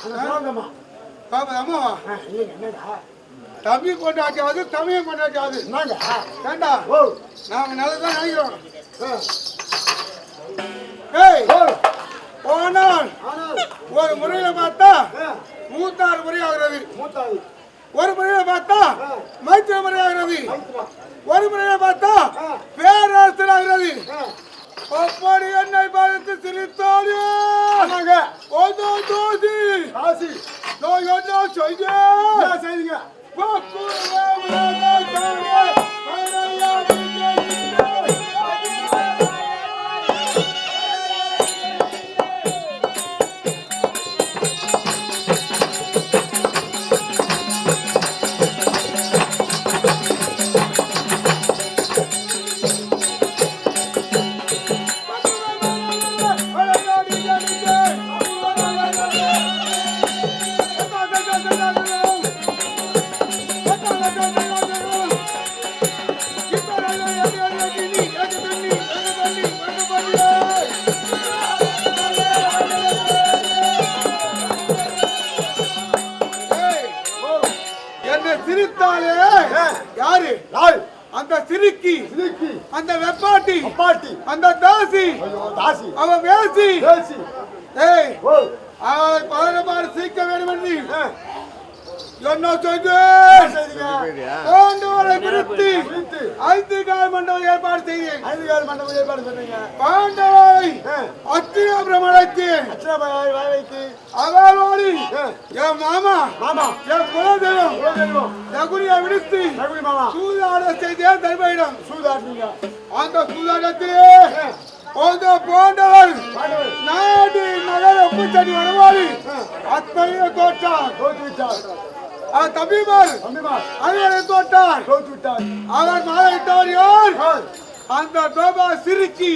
அம்மாவா தம்பி கொண்டாச்சாவது தமிழ் கொண்டாச்சாவது ஏண்டா நாங்க நல்லதான் நினைக்கிறோம். ஆனால் ஒரு முறையில பார்த்தா 36 முறை ஆகிறது, ஒரு முறையில பார்த்தா மைத்திர முறை ஆகிறது, ஒரு முறையில பார்த்தா பேரரசர் ஆகிறது. அப்படி என்னை பார்த்து சிரித்தாரு செய்யுங்க. சிரித்தாலே யாரு? அந்த சிரிக்கி, அந்த வெப்பாட்டி, அந்த தாசி, அவன் வேசி. அவளை பாரபாடு சீக்க வேண்டும் என்று என்ன செய்தவரை நிறுத்தி 5 கால் மண்டபம் ஏற்பாடு செய்தேன். பாண்டவை அத்தியாபுரம் அழைத்தேன். அவளோடு என் மாமா என் குலதெய்வம் தகுதியை விடுத்து சூதாட செய்தேன். தர்மையிடம் அந்த சூதாட்டத்திலே அந்த போன்றவர் நாடு நகர பூச்சடி வருவாரு அத்தனையே தோற்றார். தம்பிமார் அவரை தோற்றார். அவர் மாறிவிட்டார். யார்? அந்த பாபா சிரிக்கி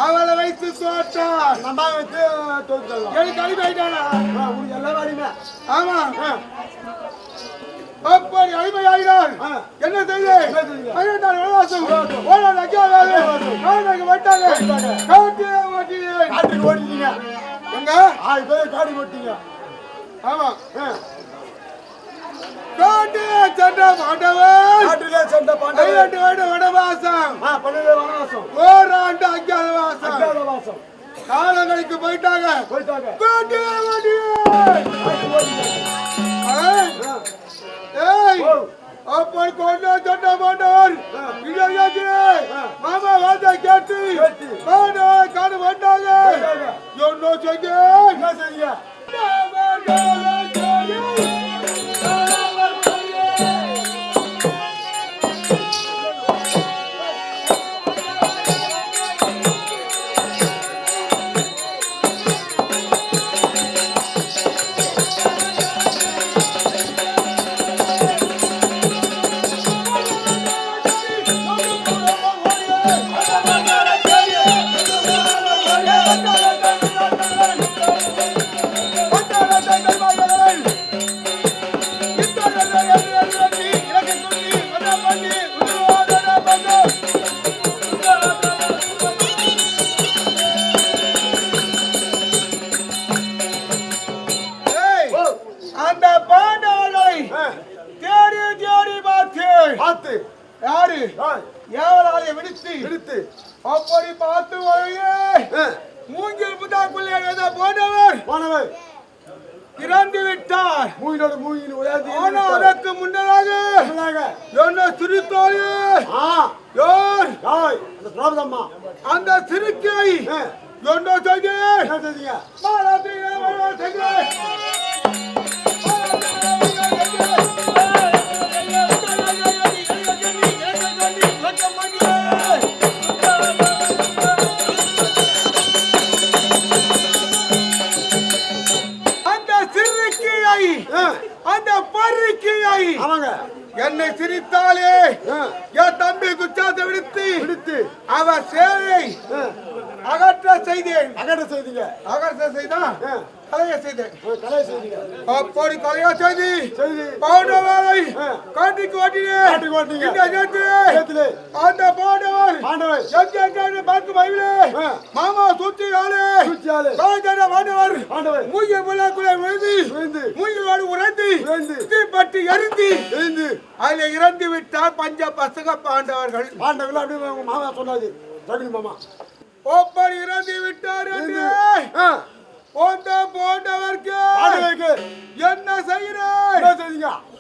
அவளை வைத்து தோற்றார். எனக்கு அடிமையாயிட்டானா? ஆமா, அப்படி அடிமையாயினார். என்ன செய்ய வனவாசம் ஓடிட்டீங்க. எங்க காடி ஓட்டீங்க? ஆமா, காட்டிலே சென்ற பாண்டவன் வனவாசம், ஓராண்டு அஞ்ஞாதவாசம் காலங்களுக்கு போயிட்டாங்க. அப்படி கொண்டு சென்ற பாண்டவர் மாமா வார்த்தை கேட்டு பாண்டவர் காடு வந்தாங்க. என்ன செய்ய விடுத்து அப்படி பார்த்து மூங்கில் புதாக்குள்ளே போனவர் இறந்து விட்டார். ஆனால் அதற்கு முன்னதாக என்ன சிரித்தாரு? அந்த சிரிக்கை என்ன செய்ய அந்த பருக்கியை என்னை சிரித்தாலே என் தம்பி குச்சாத்தை விடுத்து அவ சேவை அகற்ற செய்தேன். அகற்ற செய்தான் கலைய செய்தேன். அப்படி கலையா செய்தி பாண்டவரை காட்டிக்கு ஓட்டினேன். அந்த பாண்டவர் பார்க்கும் வயவிலே மாமா சுத்தி ஆளு பாண்டவர் மூங்கில் முள்ளாக்குள்ள விழுந்து மூங்கிலோடு உறைந்து தீப்பட்டி எரிந்து அதுல இறந்து விட்டார் பஞ்ச பசங்க பாண்டவர்கள். அப்படி மாமா சொன்னாரு மாமா ஒப்படி இறந்து விட்டார் என்று போண்டவருக்கு என்ன செய்கிறேன்?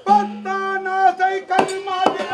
பத்தான் ஆசை கல் மாதிரி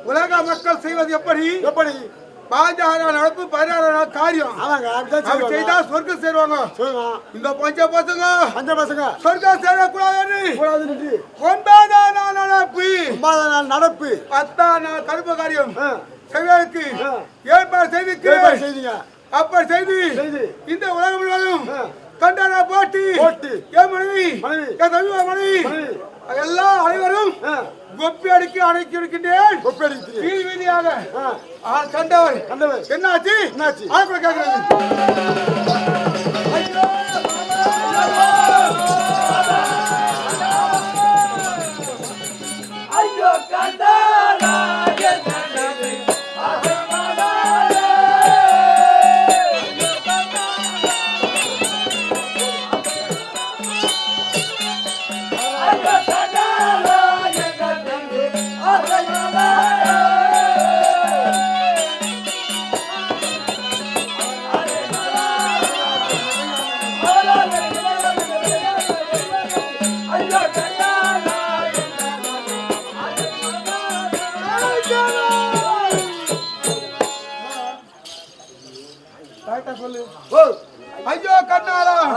உலக மக்கள் செய்வது எப்படி? பாஜக நடப்பு 16 நாள் காரியம் செய்தா சொர்க்கம் சேருவாங்க. இந்த பஞ்ச பசங்க சொர்க்கம் சேரக்கூடாது. 9ஆம் நாள் நடப்பு 10ஆம் நாள் கருப்பு காரியம் செய்வதற்கு ஏற்பாடு செய்திங்க. அப்ப செய்தி இந்த உலகம் முழுவதும் கண்டன போட்டி என் மனைவி என் தம்பி மனைவி எல்லாம் அனைவரும் கொப்பி அடிக்க அடைக்கி இருக்கின்றேன். வீதியாக கண்டவர் என்னாச்சு ஆப்பிட கேட்கிறது. ஐயோ கண்டா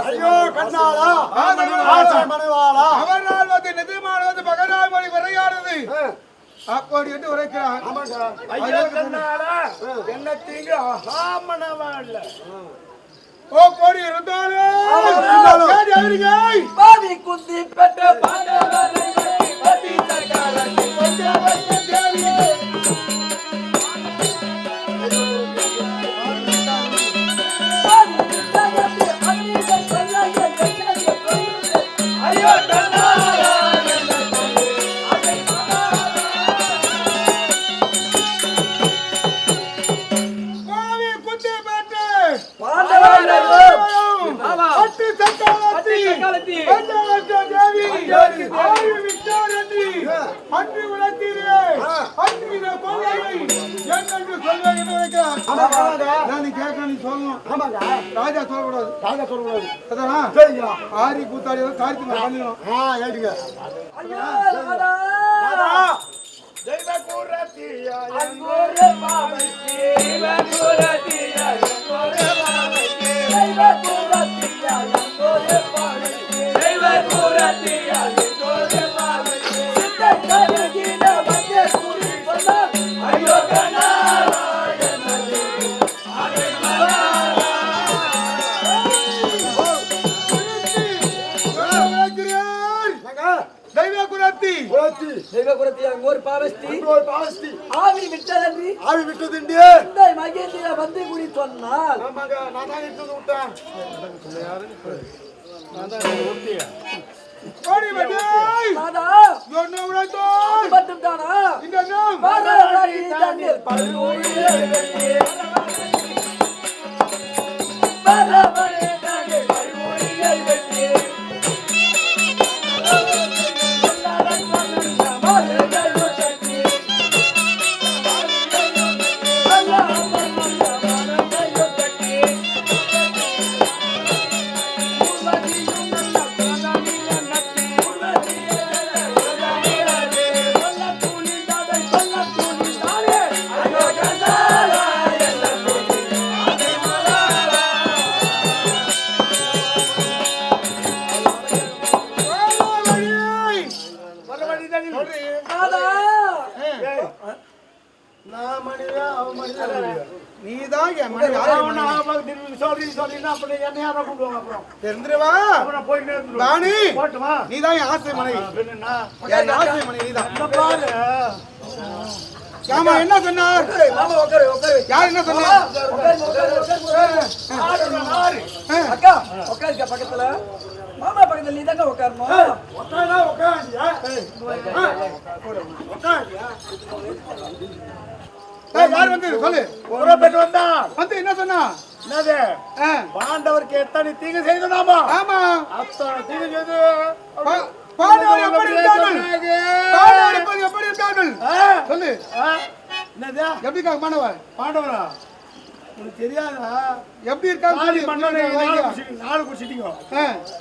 ஐயோ கண்ணாளா அவனால் வந்து நிஜமானது மகனால் மொழி விரையானது அப்படி என்று உரைக்கிறான். என்ன தீங்கு போடி இருந்தாலும் குந்தி பெற்ற ராஜா சொல்லக்கூடாது. ஆரி கூத்தாடி காரியத்துக்கு ஆவி விட்டது மகேந்திர வந்து கூடி சொன்னால் மட்டும் தானா சொல்றீங்கன்னா அப்ப என்ன யாரா கூப்பிடுவாங்க அப்புறம் தெரிஞ்சிருவா அப்புறம் போயிட்டே இருந்துருவோம். ராணி போட்டுமா நீதான் என் ஆசை மனைவி என்னன்னா என் ஆசை மனைவி நீதான் இந்த பாரு ஆமா என்ன சொன்னார் மாமா உட்காரு உட்காரு யார் என்ன சொன்னார் அக்கா உட்காருக்க பக்கத்துல மாமா பக்கத்துல நீ தாங்க உட்காரணும் உட்காரா உட்காரியா உட்காரியா யார் வந்து சொல்லு ஒரு பேர் வந்தா வந்து என்ன சொன்னா என்னது ஆ, பாண்டவருக்கு எத்தனை தீங்கு செய்தோமா ஆமா அத்தனை தீங்கு செய்து பாண்டவர் எப்படி இருந்தார்கள் பாண்டவர் எப்படி இருந்தார்கள் சொல்லு என்னது எப்படி இருக்காங்க பாண்டவர் பாண்டவரா உனக்கு தெரியாதா எப்படி இருக்காங்க நாலு சொல்லு. மன்னனை நாலு குடிச்சிட்டீங்க ஆ,